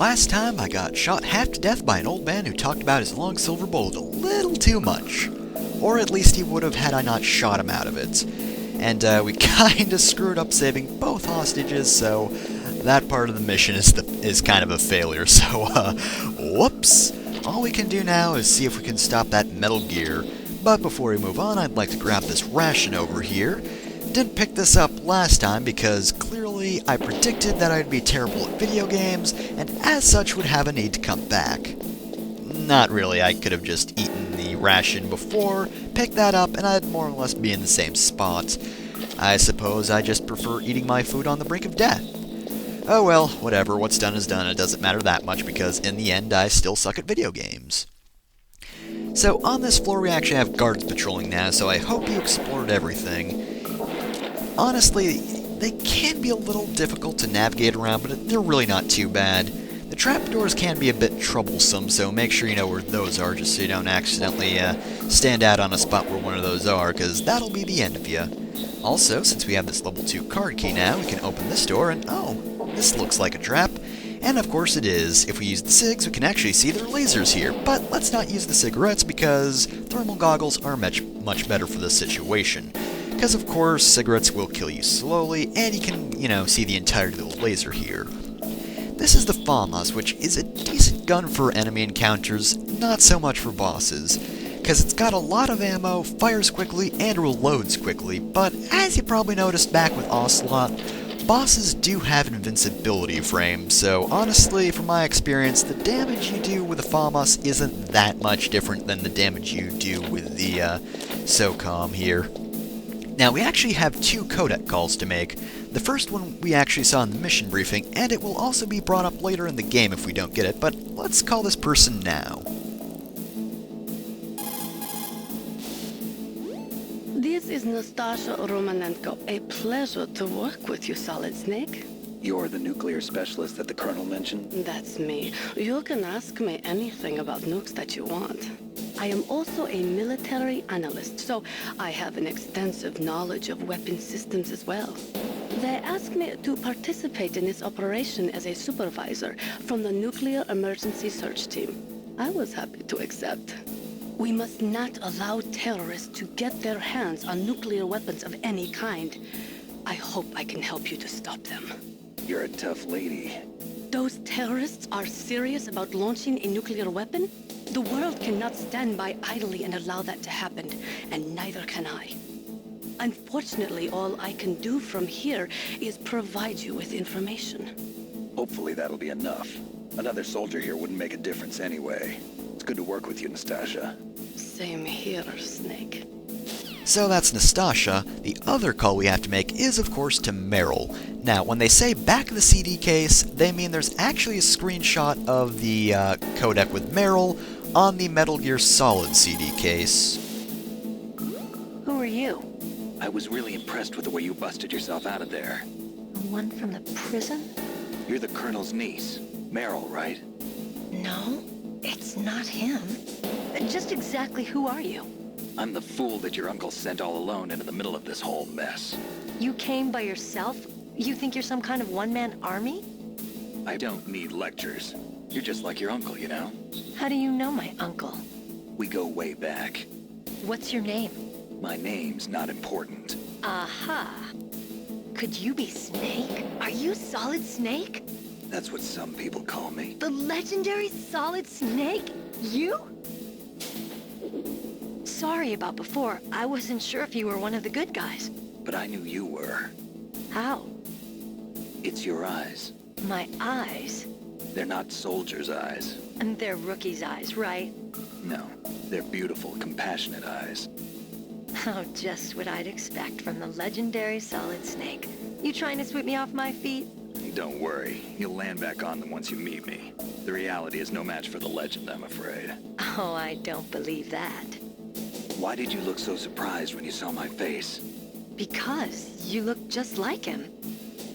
Last time I got shot half to death by an old man who talked about his long silver bullet a little too much. Or at least he would have had I not shot him out of it. And we kinda screwed up saving both hostages, so that part of the mission is kind of a failure, so whoops! All we can do now is see if we can stop that Metal Gear. But before we move on, I'd like to grab this ration over here. Didn't pick this up last time because clearly I predicted that I'd be terrible at video games, and as such would have a need to come back. Not really, I could have just eaten the ration before, picked that up, and I'd more or less be in the same spot. I suppose I just prefer eating my food on the brink of death. Oh well, whatever, what's done is done, it doesn't matter that much because in the end I still suck at video games. So on this floor we actually have guards patrolling now, so I hope you explored everything. Honestly, they can be a little difficult to navigate around, but they're really not too bad. The trapdoors can be a bit troublesome, so make sure you know where those are just so you don't accidentally stand out on a spot where one of those are, because that'll be the end of you. Also, since we have this level 2 card key now, we can open this door and, oh, this looks like a trap. And of course it is. If we use the cigs, we can actually see their lasers here, but let's not use the cigarettes because thermal goggles are much better for this situation. Because of course, cigarettes will kill you slowly, and you can, see the entirety of the laser here. This is the FAMAS, which is a decent gun for enemy encounters, not so much for bosses. Because it's got a lot of ammo, fires quickly, and reloads quickly, but as you probably noticed back with Ocelot, bosses do have an invincibility frame, so honestly, from my experience, the damage you do with the FAMAS isn't that much different than the damage you do with the SOCOM here. Now, we actually have 2 codec calls to make. The first one we actually saw in the mission briefing, and it will also be brought up later in the game if we don't get it, but let's call this person now. This is Nastasha Romanenko. A pleasure to work with you, Solid Snake. You're the nuclear specialist that the Colonel mentioned? That's me. You can ask me anything about nukes that you want. I am also a military analyst, so I have an extensive knowledge of weapon systems as well. They asked me to participate in this operation as a supervisor from the Nuclear Emergency Search Team. I was happy to accept. We must not allow terrorists to get their hands on nuclear weapons of any kind. I hope I can help you to stop them. You're a tough lady. Those terrorists are serious about launching a nuclear weapon? The world cannot stand by idly and allow that to happen, and neither can I. Unfortunately, all I can do from here is provide you with information. Hopefully that'll be enough. Another soldier here wouldn't make a difference anyway. It's good to work with you, Nastasha. Same here, Snake. So that's Nastasha. The other call we have to make is, of course, to Meryl. Now, when they say back of the CD case, they mean there's actually a screenshot of the codec with Meryl on the Metal Gear Solid CD case. Who are you? I was really impressed with the way you busted yourself out of there. The one from the prison? You're the Colonel's niece, Meryl, right? No, it's not him. Just exactly who are you? I'm the fool that your uncle sent all alone into the middle of this whole mess. You came by yourself? You think you're some kind of one-man army? I don't need lectures. You're just like your uncle, you know? How do you know my uncle? We go way back. What's your name? My name's not important. Aha. Could you be Snake? Are you Solid Snake? That's what some people call me. The legendary Solid Snake? You? Sorry about before. I wasn't sure if you were one of the good guys. But I knew you were. How? It's your eyes. My eyes? They're not soldiers' eyes. And they're rookies' eyes, right? No, they're beautiful, compassionate eyes. Oh, just what I'd expect from the legendary Solid Snake. You trying to sweep me off my feet? Don't worry, you'll land back on them once you meet me. The reality is no match for the legend, I'm afraid. Oh, I don't believe that. Why did you look so surprised when you saw my face? Because you look just like him.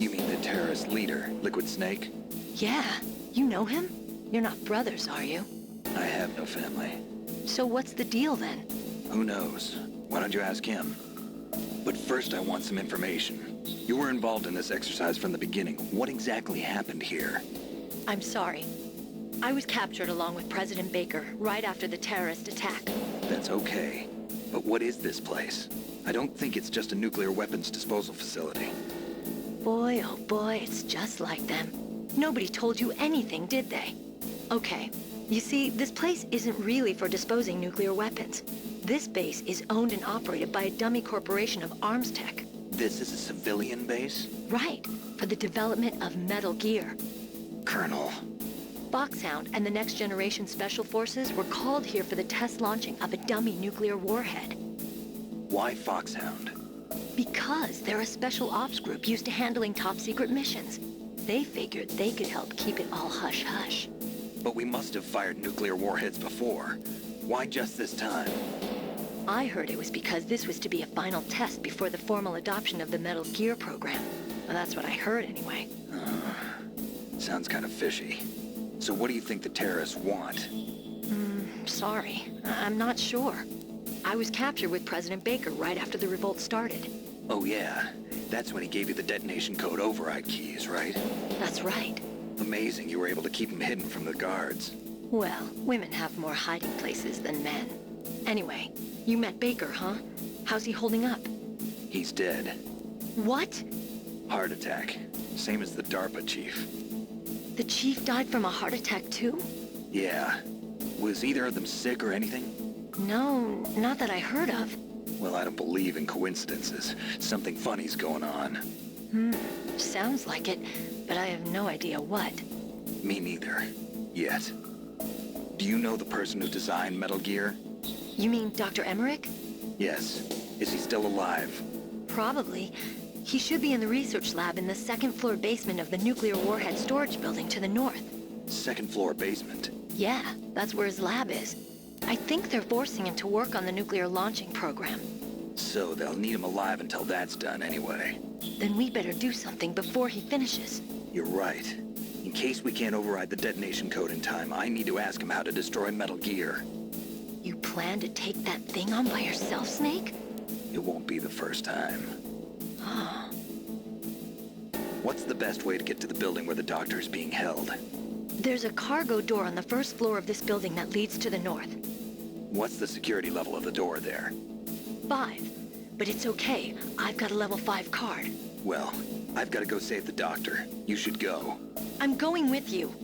You mean the terrorist leader, Liquid Snake? Yeah, you know him? You're not brothers, are you? I have no family. So what's the deal then? Who knows? Why don't you ask him? But first I want some information. You were involved in this exercise from the beginning. What exactly happened here? I'm sorry. I was captured along with President Baker right after the terrorist attack. That's okay. But what is this place? I don't think it's just a nuclear weapons disposal facility. Boy, oh boy, it's just like them. Nobody told you anything, did they? Okay, you see, this place isn't really for disposing nuclear weapons. This base is owned and operated by a dummy corporation of arms tech. This is a civilian base? Right, for the development of Metal Gear. Colonel. Foxhound and the Next Generation Special Forces were called here for the test launching of a dummy nuclear warhead. Why Foxhound? Because they're a special ops group used to handling top-secret missions. They figured they could help keep it all hush-hush. But we must have fired nuclear warheads before. Why just this time? I heard it was because this was to be a final test before the formal adoption of the Metal Gear program. Well, that's what I heard anyway. Sounds kind of fishy. So what do you think the terrorists want? Sorry. I'm not sure. I was captured with President Baker right after the revolt started. Oh yeah, that's when he gave you the detonation code override keys, right? That's right. Amazing you were able to keep him hidden from the guards. Well, women have more hiding places than men. Anyway, you met Baker, huh? How's he holding up? He's dead. What? Heart attack. Same as the DARPA chief. The chief died from a heart attack too? Yeah. Was either of them sick or anything? No, not that I heard of. Well, I don't believe in coincidences. Something funny's going on. Sounds like it, but I have no idea what. Me neither. Yet. Do you know the person who designed Metal Gear? You mean Dr. Emmerich? Yes. Is he still alive? Probably. He should be in the research lab in the second-floor basement of the nuclear warhead storage building to the north. Second floor basement? Yeah, that's where his lab is. I think they're forcing him to work on the nuclear launching program. So they'll need him alive until that's done anyway. Then we better do something before he finishes. You're right. In case we can't override the detonation code in time, I need to ask him how to destroy Metal Gear. You plan to take that thing on by yourself, Snake? It won't be the first time. Oh. What's the best way to get to the building where the doctor is being held? There's a cargo door on the first floor of this building that leads to the north. What's the security level of the door there? 5. But it's okay. I've got a level 5 card. Well, I've got to go save the doctor. You should go. I'm going with you.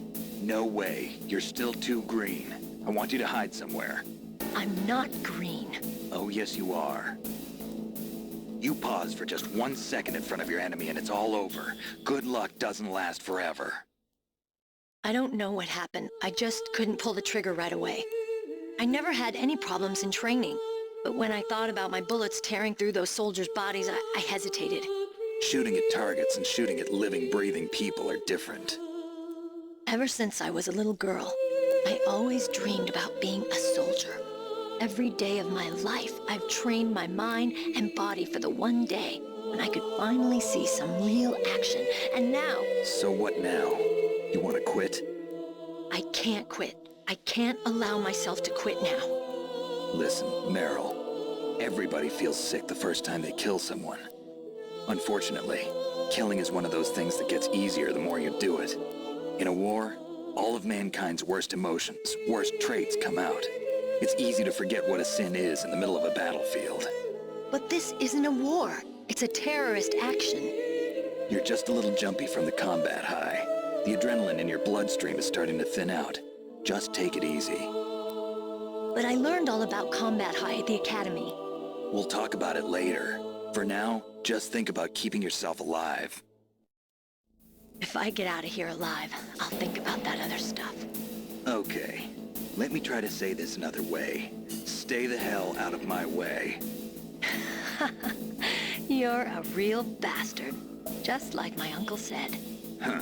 No way. You're still too green. I want you to hide somewhere. I'm not green. Oh, yes, you are. You pause for just 1 second in front of your enemy and it's all over. Good luck doesn't last forever. I don't know what happened. I just couldn't pull the trigger right away. I never had any problems in training. But when I thought about my bullets tearing through those soldiers' bodies, I hesitated. Shooting at targets and shooting at living, breathing people are different. Ever since I was a little girl, I always dreamed about being a soldier. Every day of my life, I've trained my mind and body for the one day when I could finally see some real action. And now... So what now? You want to quit? I can't quit. I can't allow myself to quit now. Listen, Meryl. Everybody feels sick the first time they kill someone. Unfortunately, killing is one of those things that gets easier the more you do it. In a war, all of mankind's worst emotions, worst traits come out. It's easy to forget what a sin is in the middle of a battlefield. But this isn't a war. It's a terrorist action. You're just a little jumpy from the combat high. The adrenaline in your bloodstream is starting to thin out. Just take it easy. But I learned all about combat high at the academy. We'll talk about it later. For now, just think about keeping yourself alive. If I get out of here alive, I'll think about that other stuff. Okay. Let me try to say this another way. Stay the hell out of my way. You're a real bastard. Just like my uncle said. Huh.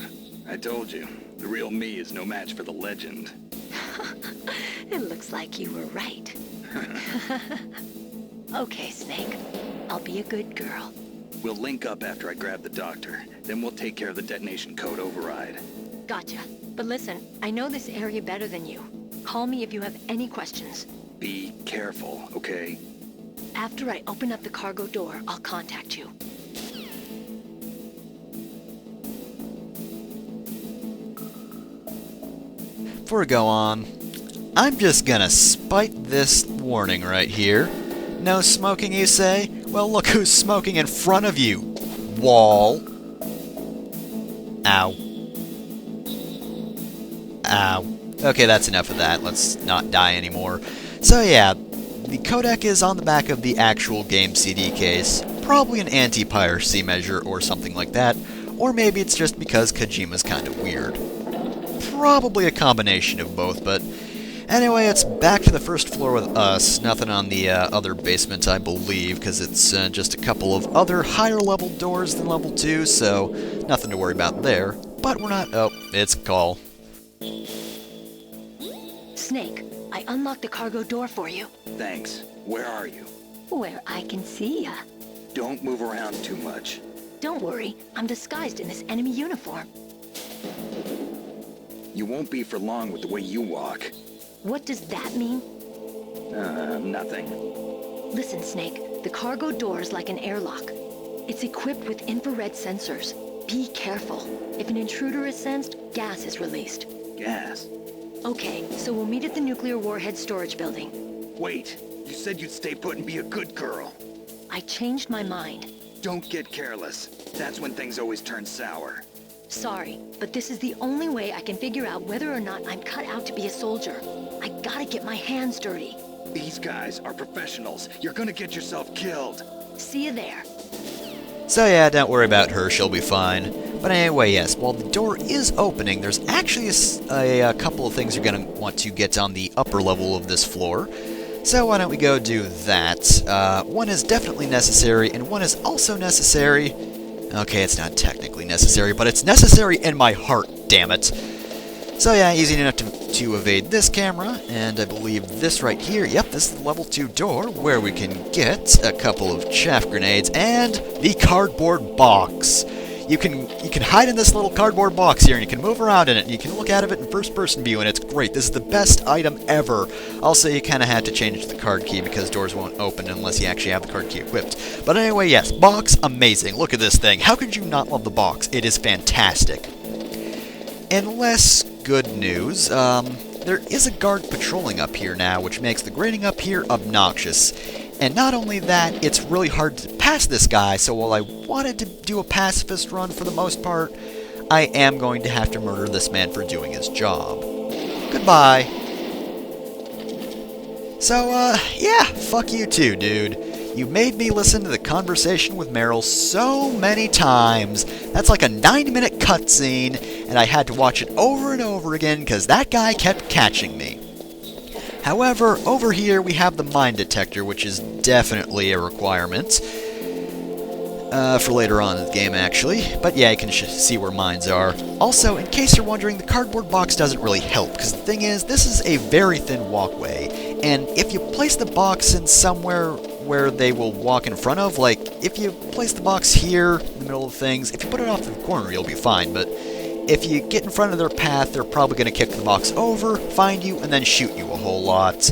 I told you. The real me is no match for the legend. It looks like you were right. Okay, Snake. I'll be a good girl. We'll link up after I grab the doctor. Then we'll take care of the detonation code override. Gotcha. But listen, I know this area better than you. Call me if you have any questions. Be careful, okay? After I open up the cargo door, I'll contact you. before we go on, I'm just gonna spite this warning right here. No smoking, you say? Well, look who's smoking in front of you. Wall. Ow. Ow. Okay, that's enough of that. Let's not die anymore. So yeah, the codec is on the back of the actual game CD case. Probably an anti-piracy measure or something like that. Or maybe it's just because Kojima's kind of weird. Probably a combination of both, but anyway, it's back to the first floor with us. Nothing on the other basement, I believe, because it's just a couple of other higher level doors than level 2, so nothing to worry about there. But we're not... Oh, it's a call. Snake, I unlocked the cargo door for you. Thanks. Where are you? Where I can see ya. Don't move around too much. Don't worry, I'm disguised in this enemy uniform. You won't be for long with the way you walk. What does that mean? Nothing. Listen, Snake, the cargo door is like an airlock. It's equipped with infrared sensors. Be careful. If an intruder is sensed, gas is released. Gas? Okay, so we'll meet at the nuclear warhead storage building. Wait, you said you'd stay put and be a good girl. I changed my mind. Don't get careless. That's when things always turn sour. Sorry, but this is the only way I can figure out whether or not I'm cut out to be a soldier. I gotta get my hands dirty. These guys are professionals. You're gonna get yourself killed. See you there. So yeah, don't worry about her, she'll be fine. But anyway, yes, while the door is opening, there's actually a couple of things you're going to want to get on the upper level of this floor. So why don't we go do that? One is definitely necessary, and one is also necessary. Okay, it's not technically necessary, but it's necessary in my heart, damn it. So yeah, easy enough to evade this camera, and I believe this right here, yep, this is the level 2 door, where we can get a couple of chaff grenades, and the cardboard box. You can hide in this little cardboard box here, and you can move around in it, and you can look out of it in first-person view, and it's great. This is the best item ever. Also, you kind of have to change the card key, because doors won't open unless you actually have the card key equipped. But anyway, yes, box, amazing. Look at this thing. How could you not love the box? It is fantastic. In less good news, there is a guard patrolling up here now, which makes the grating up here obnoxious. And not only that, it's really hard to pass this guy, so while I wanted to do a pacifist run for the most part, I am going to have to murder this man for doing his job. Goodbye. So, yeah, fuck you too, dude. You made me listen to the conversation with Meryl so many times. That's like a 90-minute cutscene, and I had to watch it over and over again because that guy kept catching me. However, over here we have the mine detector, which is definitely a requirement. For later on in the game, actually. But yeah, you can see where mines are. Also, in case you're wondering, the cardboard box doesn't really help, because the thing is, this is a very thin walkway, and if you place the box in somewhere where they will walk in front of, like, if you place the box here, in the middle of things, if you put it off to the corner, you'll be fine, but if you get in front of their path, they're probably going to kick the box over, find you, and then shoot you a whole lot.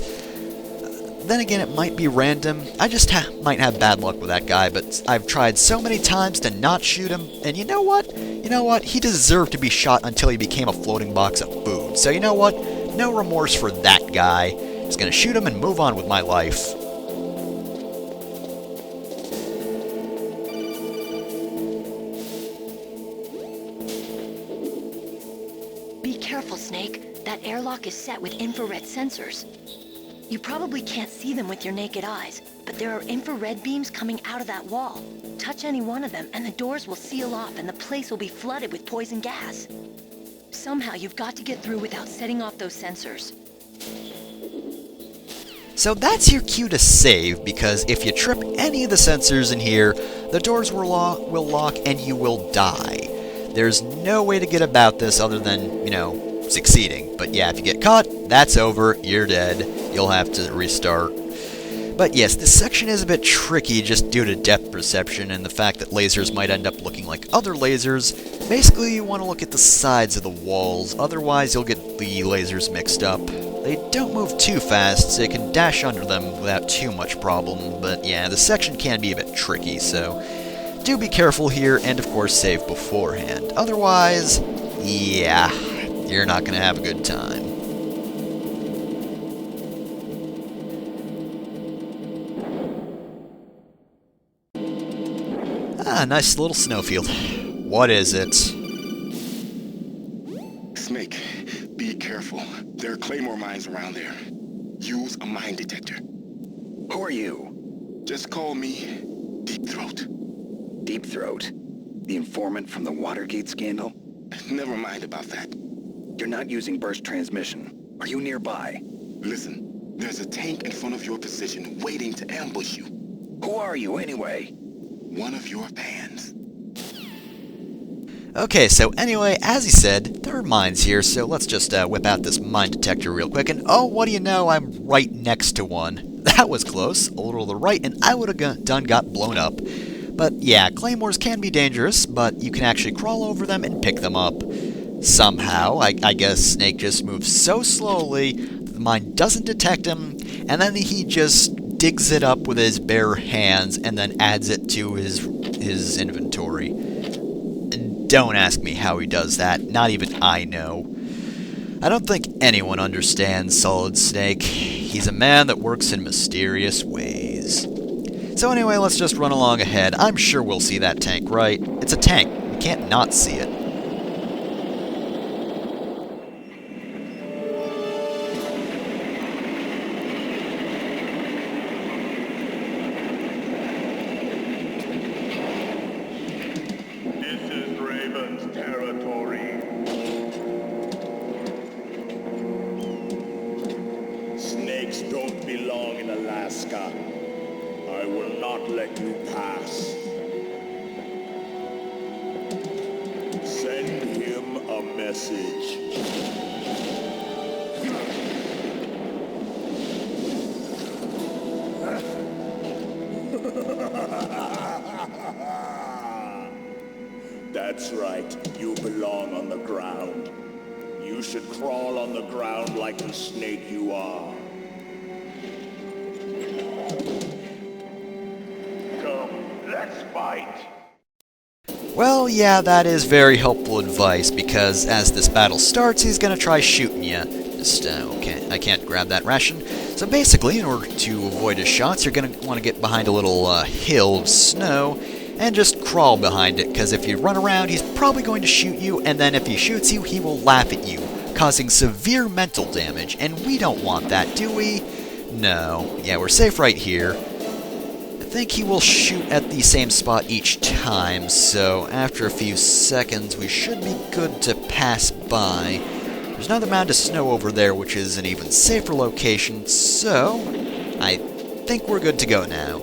Then again, it might be random. I just might have bad luck with that guy, but I've tried so many times to not shoot him, and you know what? You know what? He deserved to be shot until he became a floating box of food. So you know what? No remorse for that guy. Just gonna shoot him and move on with my life. Be careful, Snake. That airlock is set with infrared sensors. You probably can't see them with your naked eyes, but there are infrared beams coming out of that wall. Touch any one of them, and the doors will seal off, and the place will be flooded with poison gas. Somehow, you've got to get through without setting off those sensors. So that's your cue to save, because if you trip any of the sensors in here, the doors will lock and you will die. There's no way to get about this other than, you know, succeeding. But yeah, if you get caught, that's over, you're dead. You'll have to restart. But yes, this section is a bit tricky just due to depth perception and the fact that lasers might end up looking like other lasers. Basically, you want to look at the sides of the walls, otherwise you'll get the lasers mixed up. They don't move too fast, so you can dash under them without too much problem, but yeah, the section can be a bit tricky, so do be careful here, and of course save beforehand. Otherwise, yeah, you're not going to have a good time. Ah, nice little snowfield. What is it? Snake, be careful. There are claymore mines around there. Use a mine detector. Who are you? Just call me Deep Throat. Deep Throat? The informant from the Watergate scandal? Never mind about that. You're not using burst transmission. Are you nearby? Listen, there's a tank in front of your position waiting to ambush you. Who are you, anyway? One of your fans. Okay, so anyway, as he said, there are mines here, so let's just whip out this mine detector real quick, and oh, what do you know, I'm right next to one. That was close, a little to the right, and I would have got blown up. But yeah, claymores can be dangerous, but you can actually crawl over them and pick them up. Somehow, I guess Snake just moves so slowly, the mine doesn't detect him, and then he just digs it up with his bare hands and then adds it to his inventory. And don't ask me how he does that, not even I know. I don't think anyone understands Solid Snake. He's a man that works in mysterious ways. So anyway, let's just run along ahead. I'm sure we'll see that tank, right? It's a tank. We can't not see it. Snakes don't belong in Alaska. I will not let you pass. Send him a message. That's right, you belong on the ground. You should crawl on the ground like the snake you are. Come, let's fight. Well, yeah, that is very helpful advice, because as this battle starts, he's gonna try shooting you. Just, okay, I can't grab that ration. So basically, in order to avoid his shots, you're gonna want to get behind a little hill of snow, and just crawl behind it, because if you run around, he's probably going to shoot you, and then if he shoots you, he will laugh at you, causing severe mental damage, and we don't want that, do we? No. Yeah, we're safe right here. I think he will shoot at the same spot each time, so after a few seconds, we should be good to pass by. There's another mound of snow over there, which is an even safer location, so I think we're good to go now.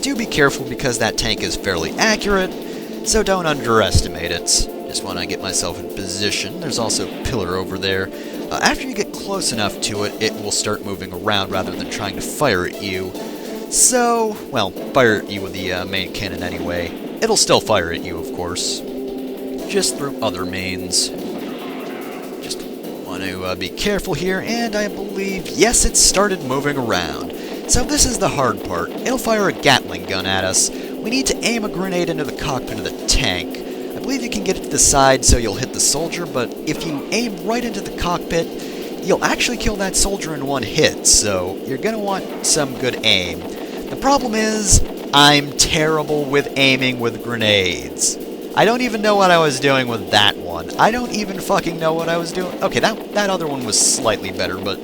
Do be careful because that tank is fairly accurate, so don't underestimate it. Just want to get myself in position. There's also a pillar over there. After you get close enough to it, it will start moving around rather than trying to fire at you. So, well, fire at you with the main cannon anyway. It'll still fire at you, of course. Just through other means. Just want to be careful here, and I believe, yes, it started moving around. So this is the hard part. It'll fire a Gatling gun at us. We need to aim a grenade into the cockpit of the tank. I believe you can get it to the side so you'll hit the soldier, but if you aim right into the cockpit, you'll actually kill that soldier in one hit, so you're going to want some good aim. The problem is, I'm terrible with aiming with grenades. I don't even know what I was doing with that one. I don't even fucking know what I was doing. Okay, that other one was slightly better, but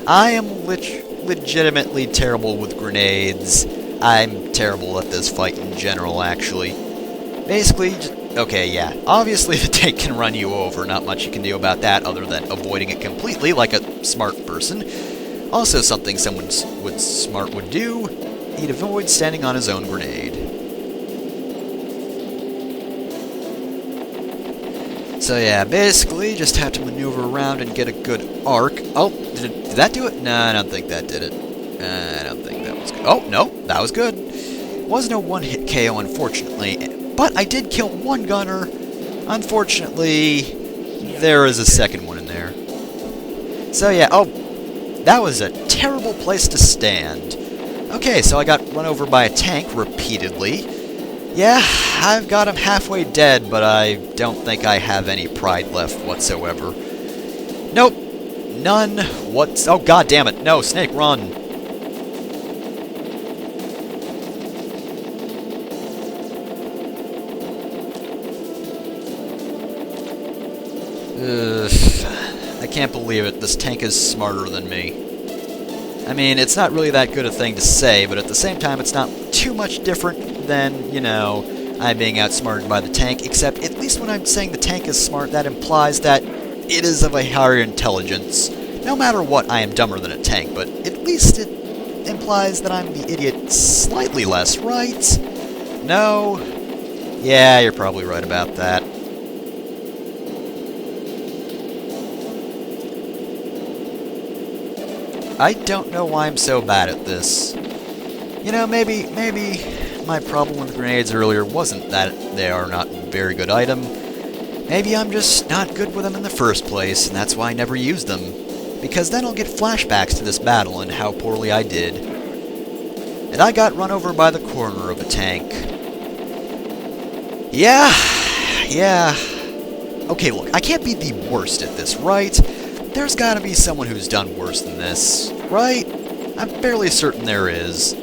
I am legitimately terrible with grenades. I'm terrible at this fight in general, actually. Basically, okay, yeah. Obviously, the tank can run you over. Not much you can do about that other than avoiding it completely like a smart person. Also, something someone smart would do, he'd avoid standing on his own grenade. So yeah, basically, just have to maneuver around and get a good arc. Oh, did that do it? No, I don't think that did it. I don't think that was good. Oh, no, that was good. Was no one-hit KO, unfortunately, but I did kill one gunner. Unfortunately, there is a second one in there. So yeah, oh, that was a terrible place to stand. Okay, so I got run over by a tank repeatedly. Yeah, I've got him halfway dead, but I don't think I have any pride left whatsoever. Nope, none. What's... Oh, god damn it. No, Snake, run. I can't believe it. This tank is smarter than me. I mean, it's not really that good a thing to say, but at the same time, it's not too much different than, you know, I'm being outsmarted by the tank, except at least when I'm saying the tank is smart, that implies that it is of a higher intelligence. No matter what, I am dumber than a tank, but at least it implies that I'm the idiot slightly less, right? No? Yeah, you're probably right about that. I don't know why I'm so bad at this. You know, maybe my problem with grenades earlier wasn't that they are not a very good item. Maybe I'm just not good with them in the first place, and that's why I never used them. Because then I'll get flashbacks to this battle and how poorly I did. And I got run over by the corner of a tank. Yeah. Okay, look, I can't be the worst at this, right? There's gotta be someone who's done worse than this, right? I'm fairly certain there is.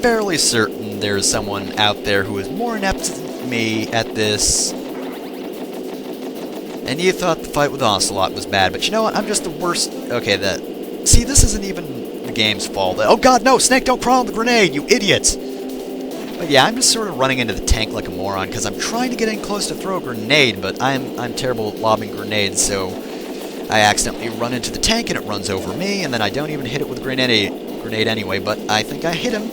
Fairly certain there's someone out there who is more inept than me at this. And you thought the fight with Ocelot was bad, but you know what? I'm just the worst. Okay, see, this isn't even the game's fault. Oh god, no! Snake, don't crawl on the grenade, you idiot! But yeah, I'm just sort of running into the tank like a moron, because I'm trying to get in close to throw a grenade, but I'm terrible at lobbing grenades, so I accidentally run into the tank and it runs over me, and then I don't even hit it with a grenade anyway, but I think I hit him.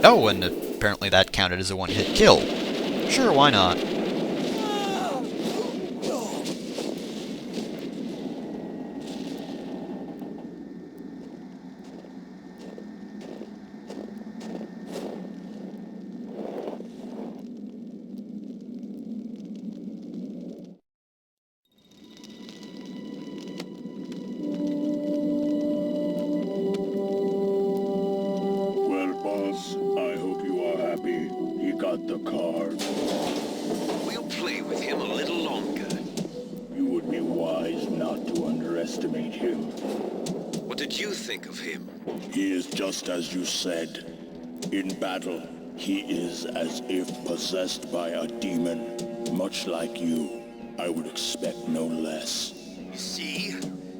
Oh, and apparently that counted as a one-hit kill. Sure, why not? The card. We'll play with him a little longer. You would be wise not to underestimate him. What did you think of him? He is just as you said. In battle, he is as if possessed by a demon. Much like you, I would expect no less. See?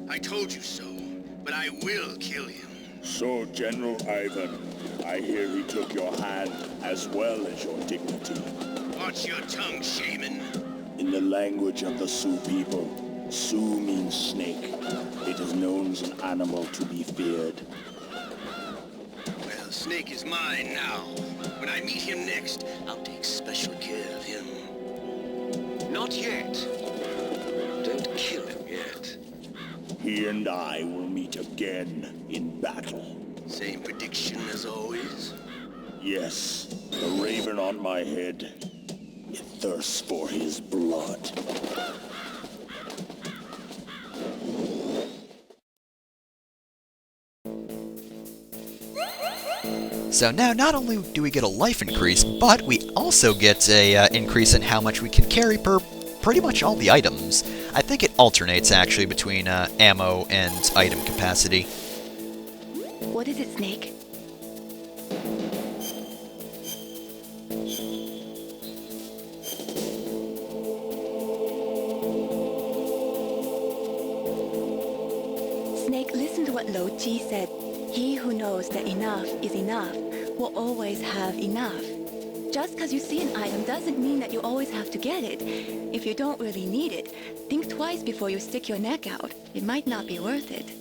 I told you so. But I will kill him. So, General Ivan, I hear he took your hand as well as your dignity. Watch your tongue, shaman. In the language of the Sioux people, Sioux means snake. It is known as an animal to be feared. Well, Snake is mine now. When I meet him next, I'll take special care of him. Not yet. Don't kill him yet. He and I will meet again in battle. Same prediction as always? Yes, the raven on my head. It thirsts for his blood. So now, not only do we get a life increase, but we also get a increase in how much we can carry per pretty much all the items. I think it alternates, actually, between ammo and item capacity. What is it, Snake? Snake, listen to what Lo Ji said. He who knows that enough is enough will always have enough. Just because you see an item doesn't mean that you always have to get it. If you don't really need it, think twice before you stick your neck out. It might not be worth it.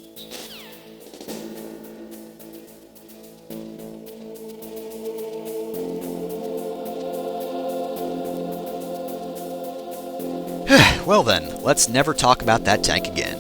Well then, let's never talk about that tank again.